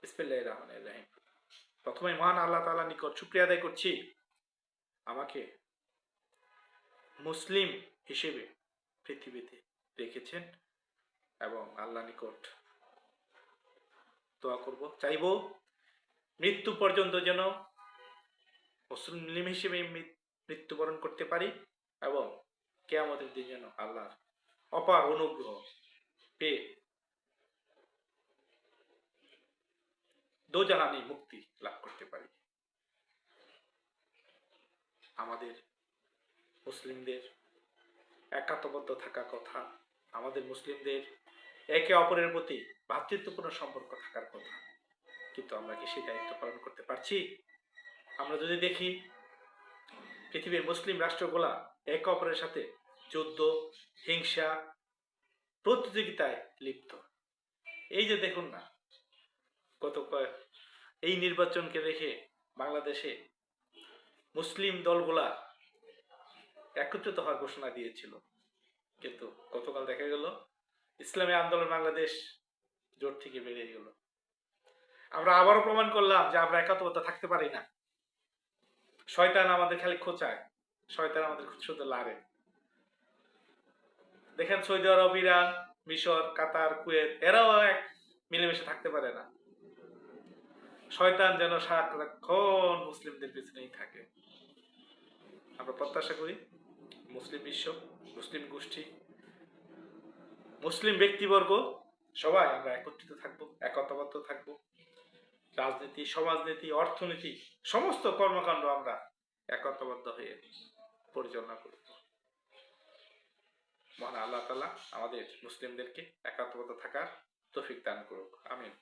বিসমিল্লাহির রহমানির রহিম। প্রথমে মহান আল্লাহ তাআলার নিকট শুকরিয়া আদায় করছি, আমাকে মুসলিম হিসেবে পৃথিবীতে রেখেছেন, এবং আল্লাহ নিকট দোয়া করব, চাইব মৃত্যু পর্যন্ত যেন মুসলিম হিসেবে মৃত্যুবরণ করতে পারি, এবং কিয়ামতের দিন যেন আল্লাহর অপার অনুগ্রহ পেয়ে দোজাহানি মুক্তি লাভ করতে পারি। আমাদের মুসলিমদের একাত্মবদ্ধ থাকার কথা, আমাদের মুসলিমদের একে অপরের প্রতি ভ্রাতৃত্বপূর্ণ সম্পর্ক থাকার কথা, কিন্তু আমরা কি সেই দায়িত্ব পালন করতে পারছি? আমরা যদি দেখি পৃথিবীর মুসলিম রাষ্ট্রগুলা একে অপরের সাথে যুদ্ধ, হিংসা, প্রতিযোগিতায় লিপ্ত। এই যে দেখুন না, এই নির্বাচনকে রেখে বাংলাদেশে মুসলিম দলগুলা একত্রিত হওয়ার ঘোষণা দিয়েছিল, কিন্তু গতকাল দেখা গেল ইসলামী আন্দোলন বাংলাদেশ জোট থেকে বেরিয়ে গেল। আমরা আবারও প্রমাণ করলাম যে আমরা একাত্মতা থাকতে পারি না। শয়তান আমাদের খালি খোঁচায়, শয়তান আমাদের শুধু লারে। দেখেন সৌদি আরব, ইরান, মিশর, কাতার, কুয়েত, এরাও এক মিলেমিশে থাকতে পারে না। শয়তান যেন সারাক্ষণ মুসলিমদের পিছনেই থাকে। আমরা প্রত্যাশা করি মুসলিম বিশ্ব, মুসলিম গোষ্ঠী, মুসলিম ব্যক্তিবর্গ সবাই আমরা একত্রিত থাকবো, একতাবদ্ধ থাকবো। রাজনীতি, সমাজনীতি, অর্থনীতি, সমস্ত কর্মকাণ্ড আমরা একতাবদ্ধ হয়ে পরিচালনা করব। মহান আল্লাহ তাআলা আমাদের মুসলিমদেরকে একাত্মবদ্ধ থাকার তৌফিক দান করুক। আমিন।